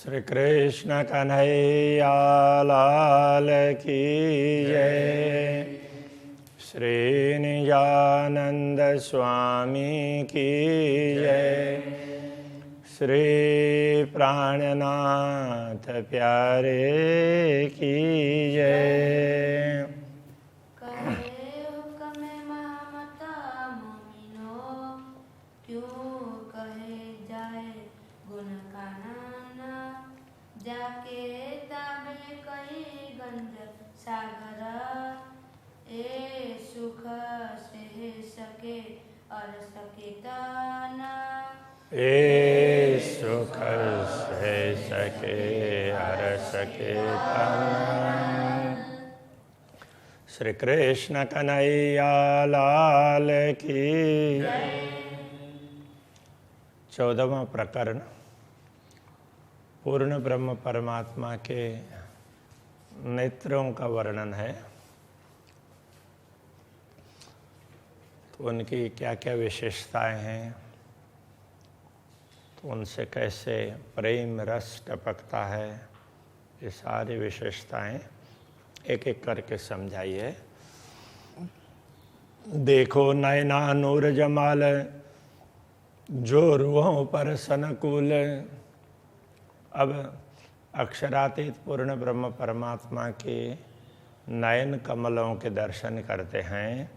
श्री कृष्ण कन्हैया लाल की जय। श्री निजानंद स्वामी की जय। श्री प्राणनाथ प्यारे की जय। जाके ताबे कई गंज सागर ए सुख से सके और सके ताना ए सुख से सके हर सके ताना। श्री कृष्ण कन्हैया लाल की। 14वां प्रकरण पूर्ण ब्रह्म परमात्मा के नेत्रों का वर्णन है। तो उनकी क्या क्या विशेषताएं हैं, तो उनसे कैसे प्रेम रस टपकता है, ये सारी विशेषताएं एक एक करके समझाइए। देखो नैना नूर जमाल, जो रूहों पर सनकूल। अब अक्षरातीत पूर्ण ब्रह्म परमात्मा के नयन कमलों के दर्शन करते हैं,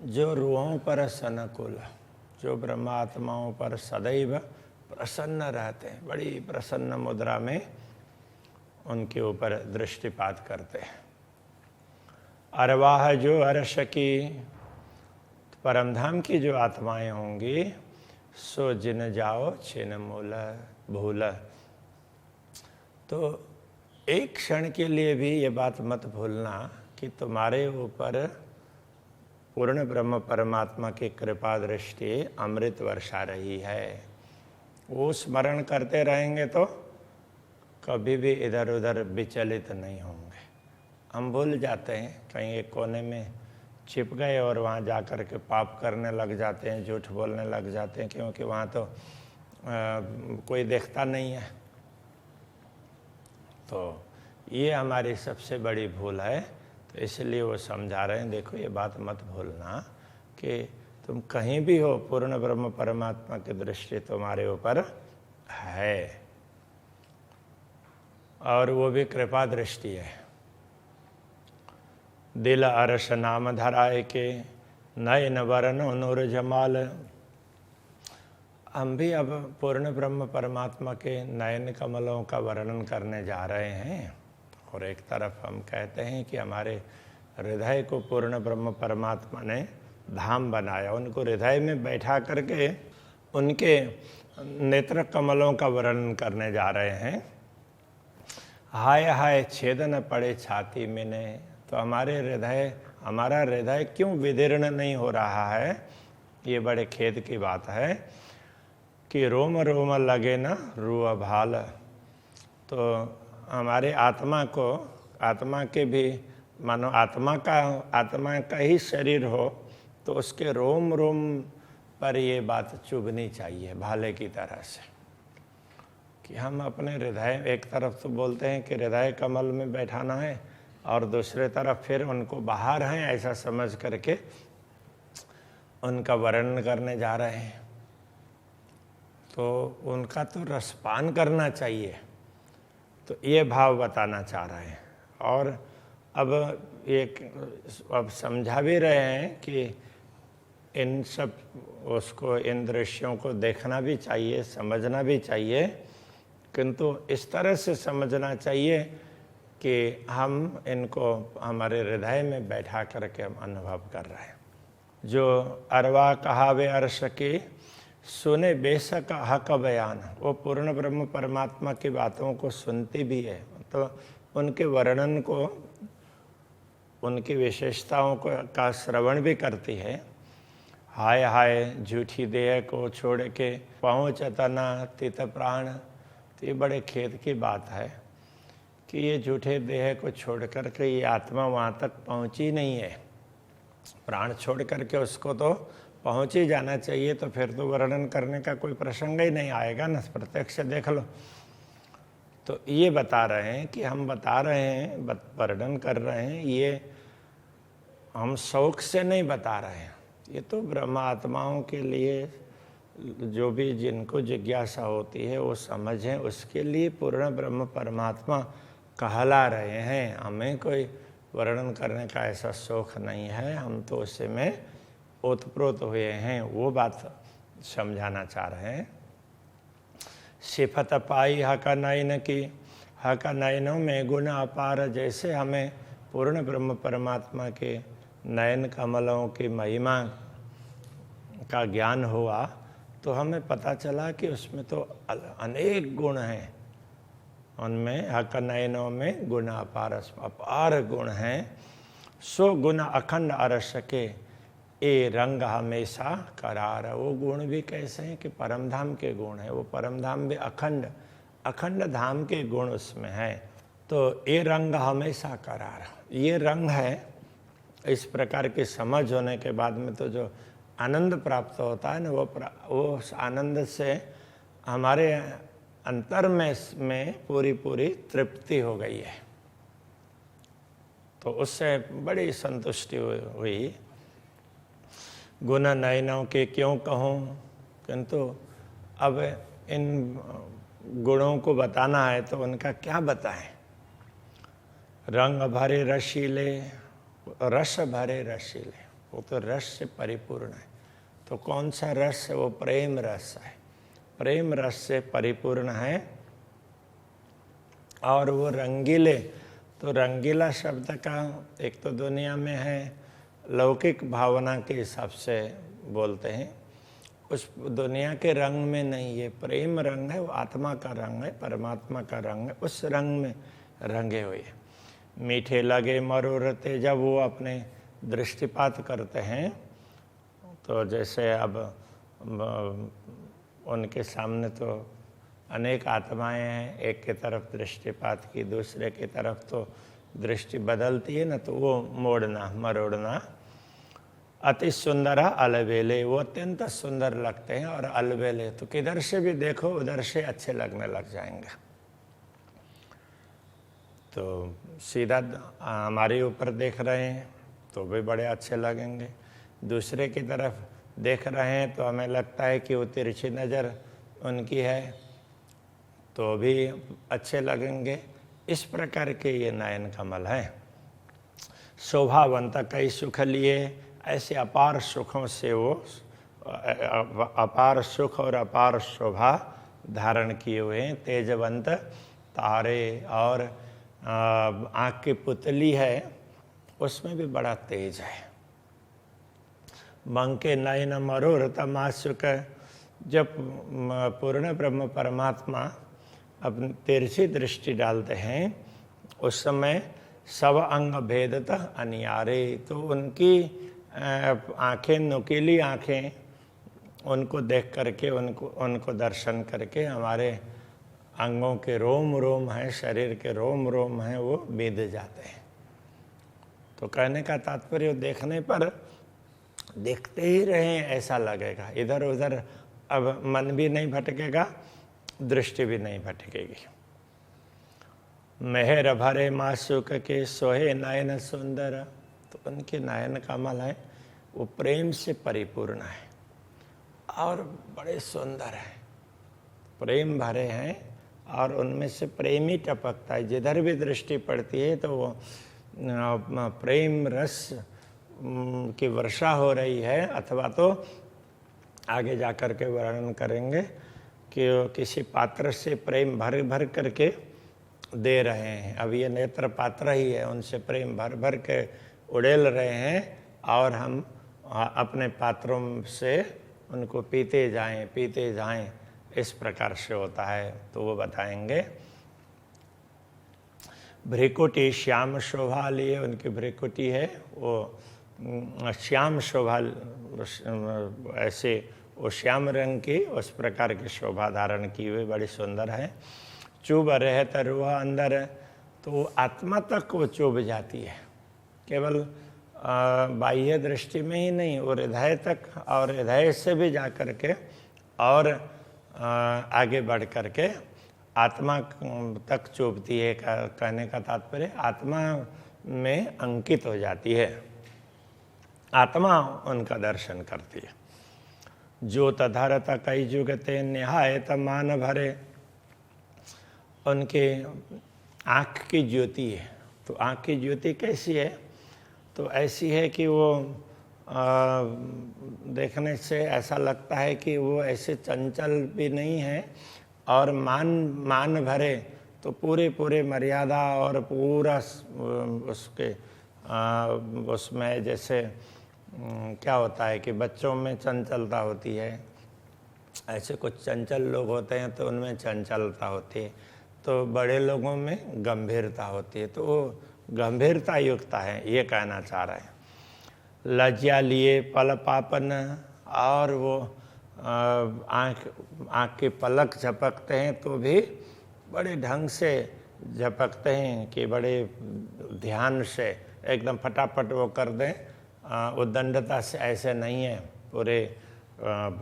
जो रूहों पर सनकुल, जो ब्रह्मात्माओं पर सदैव प्रसन्न रहते हैं, बड़ी प्रसन्न मुद्रा में उनके ऊपर दृष्टिपात करते हैं। अरवाह जो अर्श की, परमधाम की जो आत्माएं होंगी, सो जिन जाओ छिन मूल भूल। तो एक क्षण के लिए भी ये बात मत भूलना कि तुम्हारे ऊपर पूर्ण ब्रह्म परमात्मा की कृपा दृष्टि अमृत वर्षा रही है। वो स्मरण करते रहेंगे तो कभी भी इधर उधर विचलित नहीं होंगे। हम भूल जाते हैं, कहीं एक कोने में छिप गए और वहाँ जाकर के पाप करने लग जाते हैं, झूठ बोलने लग जाते हैं, क्योंकि वहाँ तो कोई देखता नहीं है। तो ये हमारी सबसे बड़ी भूल है। तो इसलिए वो समझा रहे हैं, देखो ये बात मत भूलना कि तुम कहीं भी हो, पूर्ण ब्रह्म परमात्मा की दृष्टि तुम्हारे ऊपर है, और वो भी कृपा दृष्टि है। दिल अरश नाम धराए के, नयन वरण नूर जमाल। हम भी अब पूर्ण ब्रह्म परमात्मा के नयन कमलों का वर्णन करने जा रहे हैं। और एक तरफ हम कहते हैं कि हमारे हृदय को पूर्ण ब्रह्म परमात्मा ने धाम बनाया, उनको हृदय में बैठा करके उनके नेत्र कमलों का वर्णन करने जा रहे हैं। हाय हाय छेदन पड़े छाती में ने। तो हमारा हृदय क्यों विदीर्ण नहीं हो रहा है, ये बड़े खेद की बात है कि रोम रोम लगे ना रूह भाल। तो हमारे आत्मा के भी मानो आत्मा का ही शरीर हो, तो उसके रोम रोम पर ये बात चुभनी चाहिए भाले की तरह से, कि हम अपने हृदय, एक तरफ तो बोलते हैं कि हृदय कमल में बैठाना है, और दूसरे तरफ फिर उनको बाहर हैं ऐसा समझ करके उनका वर्णन करने जा रहे हैं। तो उनका तो रसपान करना चाहिए, तो ये भाव बताना चाह रहे हैं। और अब समझा भी रहे हैं कि इन दृश्यों को देखना भी चाहिए, समझना भी चाहिए, किंतु इस तरह से समझना चाहिए कि हम इनको हमारे हृदय में बैठा करके हम अनुभव कर रहे हैं। जो अरवा कहावे अर्श की, सुने बेशक हक बयान। वो पूर्ण ब्रह्म परमात्मा की बातों को सुनती भी है, तो उनके वर्णन को, उनकी विशेषताओं को का श्रवण भी करती है। हाय हाय झूठी देह को छोड़ के पहुँच तना तित प्राण। तो ये बड़े खेद की बात है कि ये झूठे देह को छोड़ कर के ये आत्मा वहाँ तक पहुँची नहीं है। प्राण छोड़ करके उसको तो पहुँच ही जाना चाहिए, तो फिर तो वर्णन करने का कोई प्रसंग ही नहीं आएगा ना। प्रत्यक्ष देख लो तो ये बता रहे हैं कि हम बता रहे हैं, वर्णन कर रहे हैं, ये हम शौक से नहीं बता रहे हैं, ये तो ब्रह्म आत्माओं के लिए, जो भी जिनको जिज्ञासा होती है वो समझें, उसके लिए पूर्ण ब्रह्म परमात्मा कहला रहे हैं। हमें कोई वर्णन करने का ऐसा शौक नहीं है, हम तो उसे में ओतप्रोत हुए हैं, वो बात समझाना चाह रहे हैं। सिफत पाई हका नयन की, हका नयनों में गुण अपार। जैसे हमें पूर्ण ब्रह्म परमात्मा के नयन कमलों की महिमा का ज्ञान हुआ तो हमें पता चला कि उसमें तो अनेक गुण हैं, उनमें हक नयनों में गुण अपार गुण हैं। सो गुण अखंड अरस के ए रंग हमेशा करार। वो गुण भी कैसे हैं कि परम धाम के गुण हैं, वो परम धाम भी अखंड धाम के गुण उसमें हैं। तो ये रंग हमेशा करार, ये रंग है। इस प्रकार की समझ होने के बाद में तो जो आनंद प्राप्त होता है ना, वो आनंद से हमारे अंतर में पूरी तृप्ति हो गई है, तो उससे बड़ी संतुष्टि हुई। गुण नयनों के क्यों कहूँ, किंतु अब इन गुणों को बताना है तो उनका क्या बताएं। रंग भरे रसीले, रस भरे रसीले, वो तो रस से परिपूर्ण है। तो कौन सा रस है, वो प्रेम रस है, प्रेम रस से परिपूर्ण है। और वो रंगीले, तो रंगीला शब्द का एक तो दुनिया में है लौकिक भावना के हिसाब से बोलते हैं, उस दुनिया के रंग में नहीं, ये प्रेम रंग है, वो आत्मा का रंग है, परमात्मा का रंग है, उस रंग में रंगे हुए। मीठे लगे मरोरते, जब वो अपने दृष्टिपात करते हैं तो जैसे अब उनके सामने तो अनेक आत्माएं हैं, एक की तरफ दृष्टिपात की, दूसरे की तरफ तो दृष्टि बदलती है ना, तो वो मोड़ना मरोड़ना। अति सुंदर अलबेले, वो अत्यंत सुंदर लगते हैं, और अलबेले तो किधर से भी देखो उधर से अच्छे लगने लग जाएंगे। तो सीधा हमारे ऊपर देख रहे हैं तो भी बड़े अच्छे लगेंगे, दूसरे की तरफ देख रहे हैं तो हमें लगता है कि वो तिरछी नज़र उनकी है तो भी अच्छे लगेंगे। इस प्रकार के ये नयन कमल हैं। शोभावंत कई सुख लिए, ऐसे अपार सुखों से वो अपार सुख और अपार शोभा धारण किए हुए हैं। तेजवंत तारे, और आँख की पुतली है उसमें भी बड़ा तेज है। मंके नयन मरोर तमाशुक, जब पूर्ण ब्रह्म परमात्मा अपनी तिरछी दृष्टि डालते हैं उस समय सब अंग भेदतः अनियारे, तो उनकी आँखें, नुकीली आँखें, उनको देख करके, उनको दर्शन करके हमारे अंगों के रोम रोम हैं, शरीर के रोम रोम हैं, वो बेध जाते हैं। तो कहने का तात्पर्य देखने पर देखते ही रहें ऐसा लगेगा, इधर उधर अब मन भी नहीं भटकेगा, दृष्टि भी नहीं भटकेगी। मेहर भरे मासूक के सोहे नयन सुंदर, तो उनके नयन कमल है वो प्रेम से परिपूर्ण है और बड़े सुंदर हैं, प्रेम भरे हैं और उनमें से प्रेम ही टपकता है। जिधर भी दृष्टि पड़ती है तो वो प्रेम रस की वर्षा हो रही है, अथवा तो आगे जा कर के वर्णन करेंगे कि किसी पात्र से प्रेम भर भर करके दे रहे हैं। अब ये नेत्र पात्र ही है, उनसे प्रेम भर भर के उड़ेल रहे हैं और हम अपने पात्रों से उनको पीते जाएं, इस प्रकार से होता है। तो वो बताएंगे। भ्रिकुटी श्याम शोभा लिए, उनकी भ्रिकुटी है वो श्याम शोभा, ऐसे वो श्याम रंग की उस प्रकार की शोभा धारण की हुई बड़ी सुंदर है। चुभ रहता रूह अंदर, तो आत्मा तक वो चुभ जाती है, केवल बाह्य दृष्टि में ही नहीं, वो हृदय तक, और हृदय से भी जा कर के और आगे बढ़ कर के आत्मा तक चुभती है। कहने का तात्पर्य आत्मा में अंकित हो जाती है, आत्मा उनका दर्शन करती है। जो तधारत कई जुगते निहायत मान भरे, उनके आँख की ज्योति है। तो आँख की ज्योति कैसी है? तो ऐसी है कि वो देखने से ऐसा लगता है कि वो ऐसे चंचल भी नहीं है, और मान भरे तो पूरे मर्यादा और पूरा उसके उसमें जैसे क्या होता है कि बच्चों में चंचलता होती है, ऐसे कुछ चंचल लोग होते हैं तो उनमें चंचलता होती है, तो बड़े लोगों में गंभीरता होती है, तो वो गंभीरता युक्त है, ये कहना चाह रहे हैं। लज्जा लिए पल पापन, और वो आँख के पलक झपकते हैं तो भी बड़े ढंग से झपकते हैं कि बड़े ध्यान से एकदम फटाफट वो कर दें, उद्दंडता से ऐसे नहीं है पूरे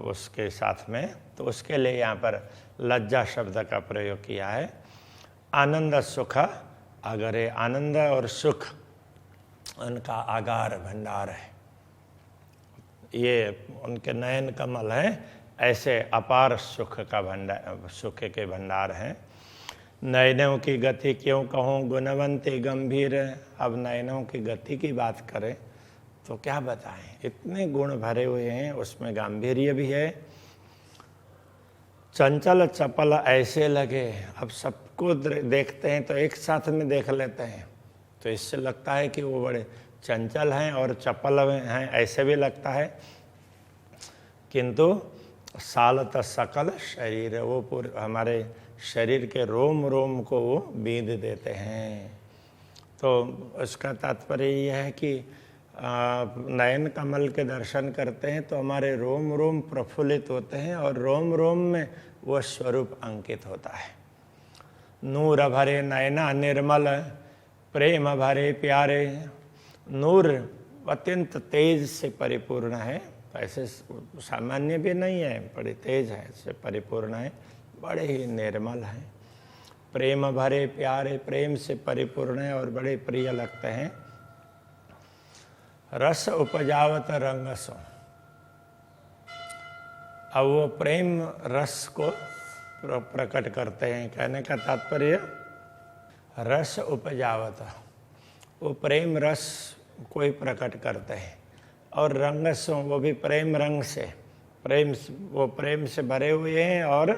उसके साथ में। तो उसके लिए यहाँ पर लज्जा शब्द का प्रयोग किया है। आनंद सुख अगरे, आनंद और सुख उनका आगार भंडार है, ये उनके नयन कमल हैं, ऐसे अपार सुख का भंडार, सुख के भंडार हैं। नयनों की गति क्यों कहूँ गुणवंती गंभीर। अब नयनों की गति की बात करें तो क्या बताएं, इतने गुण भरे हुए हैं, उसमें गांधीर्य भी है। चंचल चपल ऐसे लगे, अब सबको देखते हैं तो एक साथ में देख लेते हैं, तो इससे लगता है कि वो बड़े चंचल हैं और चपल हैं, ऐसे भी लगता है। किंतु सालत सकल शरीर, वो पूरे हमारे शरीर के रोम रोम को वो बींध देते हैं। तो उसका तात्पर्य यह है कि नयन कमल के दर्शन करते हैं तो हमारे रोम रोम प्रफुल्लित होते हैं और रोम रोम में वो स्वरूप अंकित होता है। नूर भरे नयना निर्मल, प्रेम भरे प्यारे। नूर अत्यंत तेज से परिपूर्ण है, ऐसे सामान्य भी नहीं है, बड़े तेज है, से परिपूर्ण है, बड़े ही निर्मल हैं। प्रेम भरे प्यारे, प्रेम से परिपूर्ण है और बड़े प्रिय लगते हैं। रस उपजावत रंगसो, अब वो प्रेम रस को प्रकट करते हैं। कहने का तात्पर्य रस उपजावत, वो प्रेम रस को ही प्रकट करते हैं। और रंगसो, वो भी प्रेम रंग से, वो प्रेम से भरे हुए हैं। और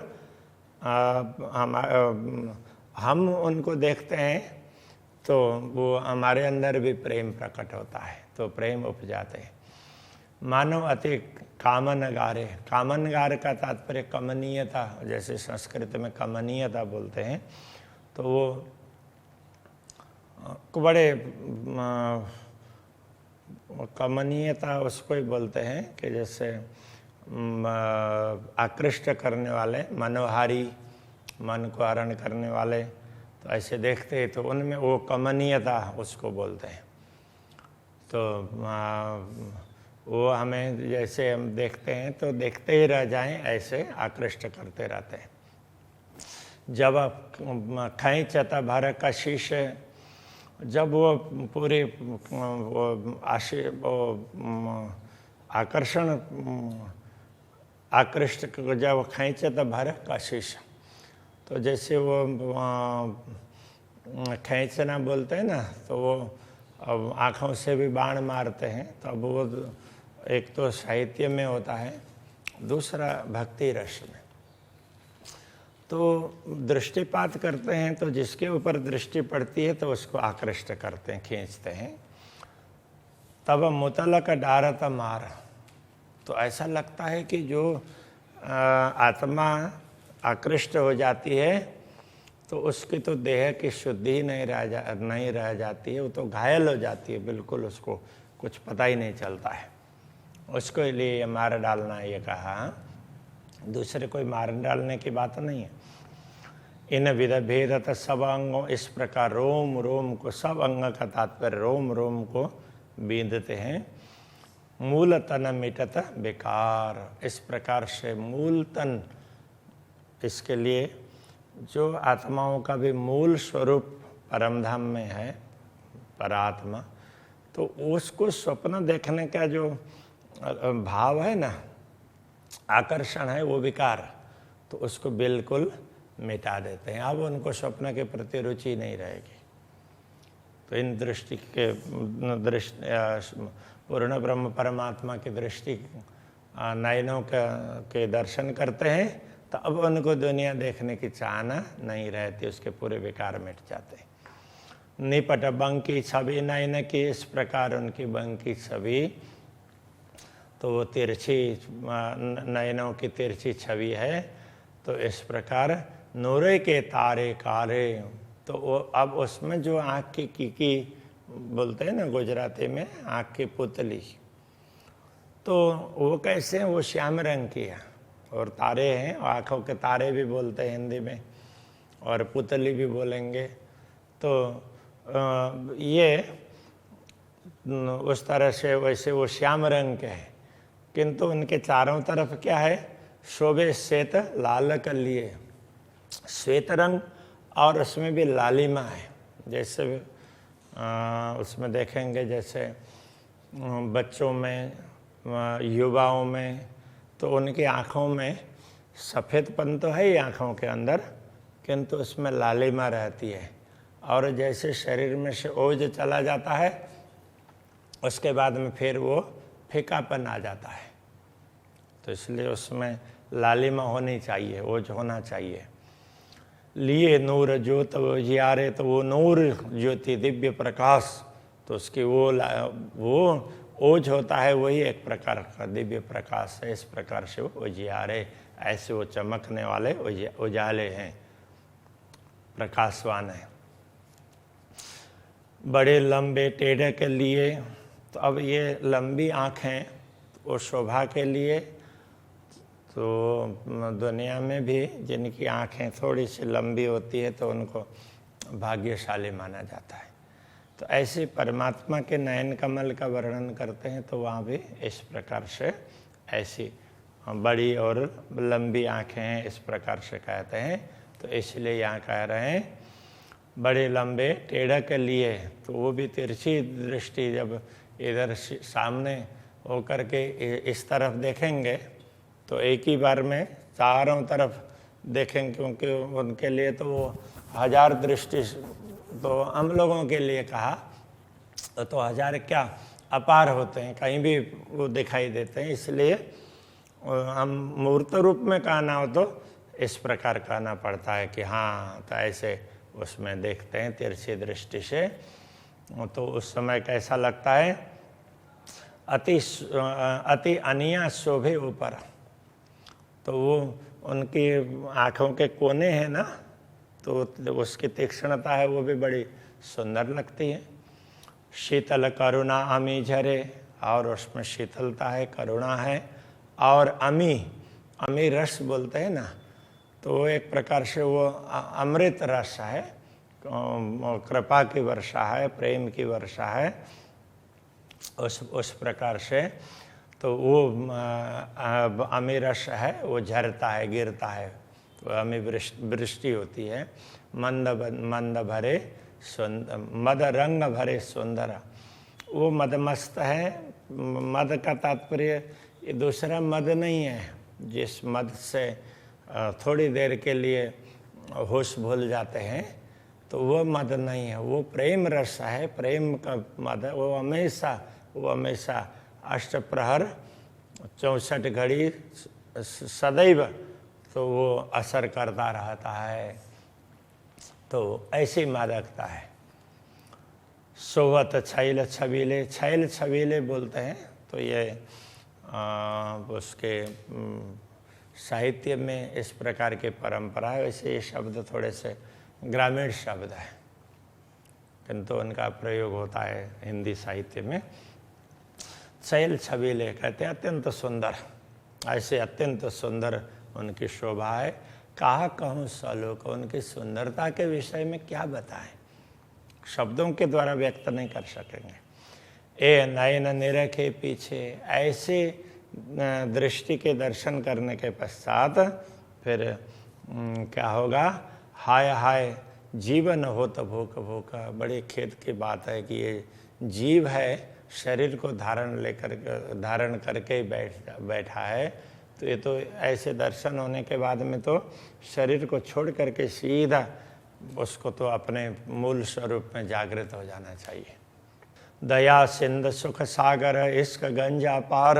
हम उनको देखते हैं तो वो हमारे अंदर भी प्रेम प्रकट होता है, तो प्रेम उपजाते हैं। मानव अति कामनगारे, कामनगार का तात्पर्य कमनीयता, जैसे संस्कृत में कमनीयता बोलते हैं, तो वो बड़े कमनीयता उसको ही बोलते हैं कि जैसे आकृष्ट करने वाले, मनोहारी, मन को हरण करने वाले, तो ऐसे देखते हैं तो उनमें वो कमनीयता उसको बोलते हैं। तो वो हमें जैसे हम देखते हैं तो देखते ही रह जाएं, ऐसे आकृष्ट करते रहते हैं। जब खैंचता भर कशिश, जब वो पूरे वो आकर्षण आकृष्ट जब खैंचत भर कशिश, तो जैसे वो खींचना बोलते हैं ना, तो वो अब आँखों से भी बाण मारते हैं। तो अब वो एक तो साहित्य में होता है, दूसरा भक्ति रस में। तो दृष्टिपात करते हैं तो जिसके ऊपर दृष्टि पड़ती है तो उसको आकृष्ट करते हैं, खींचते हैं। तब मुतलक डारत मार, तो ऐसा लगता है कि जो आत्मा आकृष्ट हो जाती है तो उसकी तो देह की शुद्धि नहीं रह जाती है, वो तो घायल हो जाती है, बिल्कुल उसको कुछ पता ही नहीं चलता है। उसको लिए मार डालना ये कहा, दूसरे कोई मार डालने की बात नहीं है। इन विध भेदत सब अंगों, इस प्रकार रोम रोम को, सब अंग का तात्पर्य रोम रोम को बींधते हैं। मूल तन मिटत बेकार, इस प्रकार से मूल तन, इसके लिए जो आत्माओं का भी मूल स्वरूप परमधाम में है, परात्मा, तो उसको स्वप्न देखने का जो भाव है ना, आकर्षण है, वो विकार, तो उसको बिल्कुल मिटा देते हैं। अब उनको स्वप्न के प्रति रुचि नहीं रहेगी। तो इन दृष्टि के पूर्ण ब्रह्म परमात्मा की दृष्टि नयनों के दर्शन करते हैं, तो अब उनको दुनिया देखने की चाहना नहीं रहती, उसके पूरे विकार मिट जाते हैं। निपट बंकी छवि नयन की, इस प्रकार उनकी बंकी छवि, तो वो तिरछी नयनों की तिरछी छवि है। तो इस प्रकार नूरे के तारे कारे, तो वो अब उसमें जो आँख की बोलते हैं ना गुजराती में, आँख की पुतली, तो वो कैसे हैं, वो श्याम रंग की है, और तारे हैं, आँखों के तारे भी बोलते हैं हिंदी में, और पुतली भी बोलेंगे। तो ये उस तरह से वैसे वो श्याम रंग के हैं, किंतु उनके चारों तरफ क्या है, शोभे श्वेत लाल कलिए, श्वेत रंग, और उसमें भी लालिमा है। जैसे उसमें देखेंगे जैसे बच्चों में, युवाओं में, तो उनकी आँखों में सफ़ेदपन तो है ही आँखों के अंदर, किंतु उसमें लालिमा रहती है। और जैसे शरीर में से ओज चला जाता है, उसके बाद में फिर वो फीकापन आ जाता है। तो इसलिए उसमें लालिमा होनी चाहिए, ओज होना चाहिए। लिए नूर ज्योत उजियारे, तो वो नूर ज्योति दिव्य प्रकाश, तो उसकी वो ओज होता है, वही एक प्रकार का दिव्य प्रकाश है। इस प्रकार से वो उजियारे, ऐसे वो चमकने वाले उजाले हैं, प्रकाशवान है। बड़े लंबे टेढ़े के लिए, तो अब ये लंबी आँखें वो शोभा के लिए, तो दुनिया में भी जिनकी आँखें थोड़ी सी लंबी होती है तो उनको भाग्यशाली माना जाता है। तो ऐसे परमात्मा के नयन कमल का वर्णन करते हैं, तो वहाँ भी इस प्रकार से ऐसी बड़ी और लंबी आँखें हैं, इस प्रकार से कहते हैं। तो इसलिए यहाँ कह रहे हैं बड़े लंबे टेढ़े के लिए, तो वो भी तिरछी दृष्टि, जब इधर सामने होकर के इस तरफ देखेंगे तो एक ही बार में चारों तरफ देखेंगे, क्योंकि उनके लिए तो वो 1000 दृष्टि, तो हम लोगों के लिए कहा तो 1000 क्या अपार होते हैं, कहीं भी वो दिखाई देते हैं। इसलिए हम मूर्त रूप में कहना हो तो इस प्रकार कहना पड़ता है कि हाँ, तो ऐसे उसमें देखते हैं तिरछी दृष्टि से। तो उस समय कैसा लगता है, अति अनिया शोभे ऊपर, तो वो उनकी आँखों के कोने हैं ना, तो उसकी तीक्ष्णता है, वो भी बड़ी सुंदर लगती है। शीतल करुणा अमी झरे, और उसमें शीतलता है, करुणा है, और अमी रस बोलते हैं ना, तो वो एक प्रकार से वो अमृत रस है, कृपा की वर्षा है, प्रेम की वर्षा है, उस प्रकार से। तो वो अमी रस है, वो झरता है, गिरता है, तो अमी वृष्टि होती है। मंद भरे सुंदर, मद रंग भरे सुंदर, वो मदमस्त है। मद का तात्पर्य ये दूसरा मद नहीं है, जिस मद से थोड़ी देर के लिए होश भूल जाते हैं, तो वो मद नहीं है, वो प्रेम रस है, प्रेम का मद है। वो हमेशा अष्टप्रहर 64 घड़ी सदैव तो वो असर करता रहता है, तो ऐसी मादकता है। सोवत छैल छबीले, छैल छबीले बोलते हैं, तो ये उसके साहित्य में इस प्रकार की परंपरा है। वैसे ये शब्द थोड़े से ग्रामीण शब्द है, किंतु उनका प्रयोग होता है हिंदी साहित्य में। छैल छबीले कहते हैं अत्यंत सुंदर, ऐसे अत्यंत सुंदर उनकी शोभा है। कहा कहूँ सलोक, उनकी सुंदरता के विषय में क्या बताएं, शब्दों के द्वारा व्यक्त नहीं कर सकेंगे। ए नयन निरखे पीछे, ऐसे दृष्टि के दर्शन करने के पश्चात फिर क्या होगा, हाय हाय जीवन हो तो भूख भूखा। बड़े खेद की बात है कि ये जीव है, शरीर को धारण करके बैठा है, तो ये तो ऐसे दर्शन होने के बाद में तो शरीर को छोड़ करके सीधा उसको तो अपने मूल स्वरूप में जागृत हो जाना चाहिए। दया सिंधु सुख सागर इश्क गंज अपार।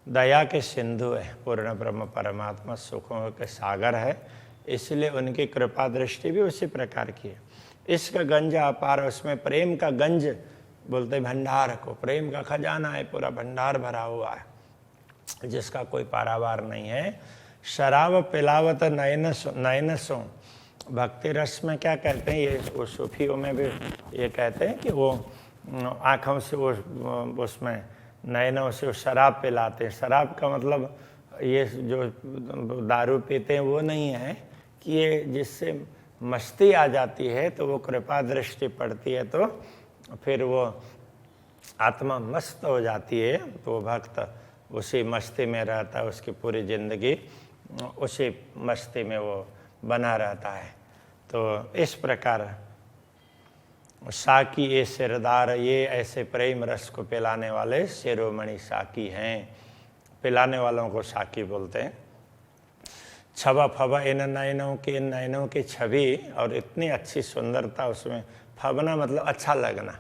दया के सिंधु है पूर्ण ब्रह्म परमात्मा, सुखों के सागर है, इसलिए उनकी कृपा दृष्टि भी उसी प्रकार की है। इश्क गंज अपार, उसमें प्रेम का गंज बोलते भंडार को, प्रेम का खजाना है, पूरा भंडार भरा हुआ है जिसका कोई पारावार नहीं है। शराब पिलावत नयनसों, भक्ति रस में क्या कहते हैं, ये वो सूफियों में भी ये कहते हैं कि वो आँखों से वो उसमें नयनों से शराब पिलाते हैं। शराब का मतलब ये जो दारू पीते हैं वो नहीं है कि ये जिससे मस्ती आ जाती है तो वो कृपा दृष्टि पड़ती है तो फिर वो आत्मा मस्त हो जाती है, तो वो भक्त उसी मस्ती में रहता है, उसकी पूरी ज़िंदगी उसी मस्ती में वो बना रहता है। तो इस प्रकार साकी ये सिरदार, ये ऐसे प्रेम रस को पिलाने वाले शिरोमणि साकी हैं, पिलाने वालों को साकी बोलते हैं। छबा फबा इन नयनों की छवि और इतनी अच्छी सुंदरता उसमें, फबना मतलब अच्छा लगना,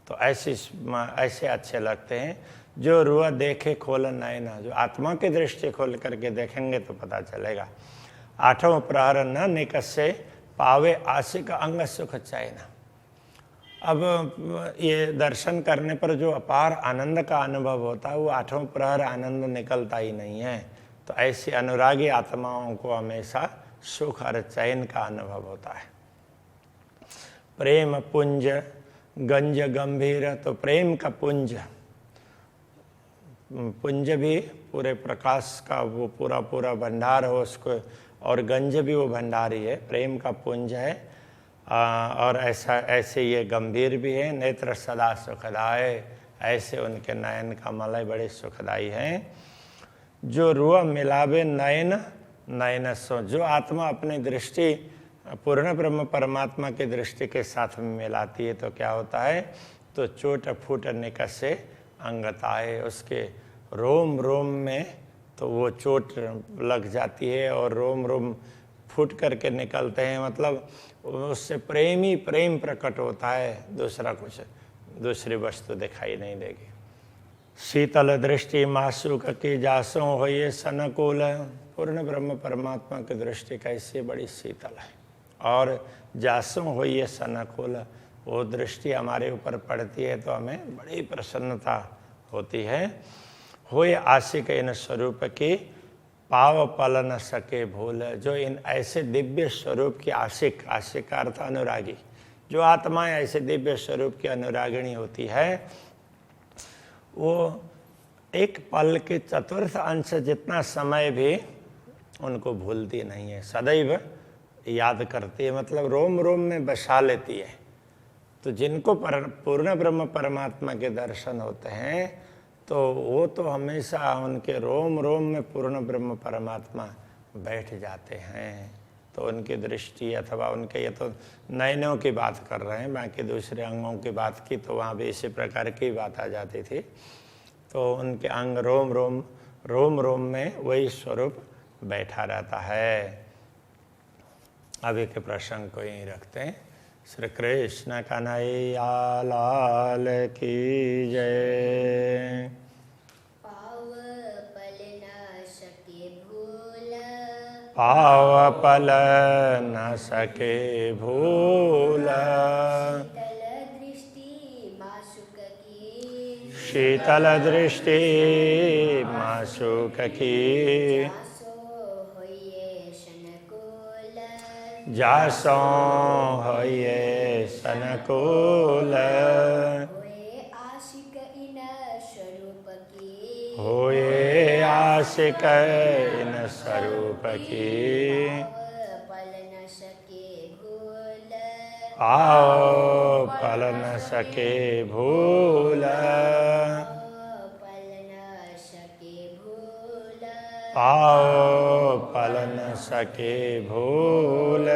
तो ऐसे अच्छे लगते हैं। जो रुआ देखे खोल नयना, जो आत्मा की दृष्टि खोल करके देखेंगे तो पता चलेगा। आठों प्रहर न निकसे पावे आशिक अंग सुख चैन। अब ये दर्शन करने पर जो अपार आनंद का अनुभव होता है वो आठों प्रहर आनंद निकलता ही नहीं है। तो ऐसी अनुरागी आत्माओं को हमेशा सुख और चैन का अनुभव होता है। प्रेम पुंज गंज गंभीर, तो प्रेम का पुंज भी पूरे प्रकाश का वो पूरा भंडार हो उसको, और गंज भी वो भंडार ही है, प्रेम का पुंज है। और ऐसे ये गंभीर भी है। नेत्र सदा सुखदाय, ऐसे उनके नयन कमल बड़े सुखदाई हैं। जो रुआ मिलावे नयन सो, जो आत्मा अपनी दृष्टि पूर्ण ब्रह्म परमात्मा की दृष्टि के साथ में मिलाती है तो क्या होता है, तो चोट फूट निकसे अंगताए, उसके रोम रोम में तो वो चोट लग जाती है और रोम रोम फूट करके निकलते हैं, मतलब उससे प्रेम प्रकट होता है, दूसरी वस्तु दिखाई नहीं देगी। शीतल दृष्टि मासूक की जासों हो ये सनकुल, पूर्ण ब्रह्म परमात्मा की दृष्टि कैसी बड़ी शीतल है, और जासों हो ये सनकुल, वो दृष्टि हमारे ऊपर पड़ती है तो हमें बड़ी प्रसन्नता होती है। होए आशिक इन स्वरूप की पाव पल न सके भूल, जो इन ऐसे दिव्य स्वरूप की आशिक का अर्थ अनुरागी, जो आत्माएं ऐसे दिव्य स्वरूप की अनुरागिणी होती है वो एक पल के चतुर्थ अंश जितना समय भी उनको भूलती नहीं है, सदैव याद करती है, मतलब रोम रोम में बसा लेती है। तो जिनको पूर्ण ब्रह्म परमात्मा के दर्शन होते हैं तो वो तो हमेशा उनके रोम रोम में पूर्ण ब्रह्म परमात्मा बैठ जाते हैं। तो उनकी दृष्टि अथवा उनके, ये तो नयनों की बात कर रहे हैं, बाकी दूसरे अंगों की बात की तो वहाँ भी इसी प्रकार की बात आ जाती थी। तो उनके अंग रोम रोम में वही स्वरूप बैठा रहता है। अभी के प्रसंग को यहीं रखते हैं। श्री कृष्ण कन्हैया लाल की जय। पाव पल न सके भूल, शीतल दृष्टि माशुक की, जासों होइए सनकुल, होए आशिक इन स्वरूप की, आओ पल न सके भूल। पाओ पल न सके भूल।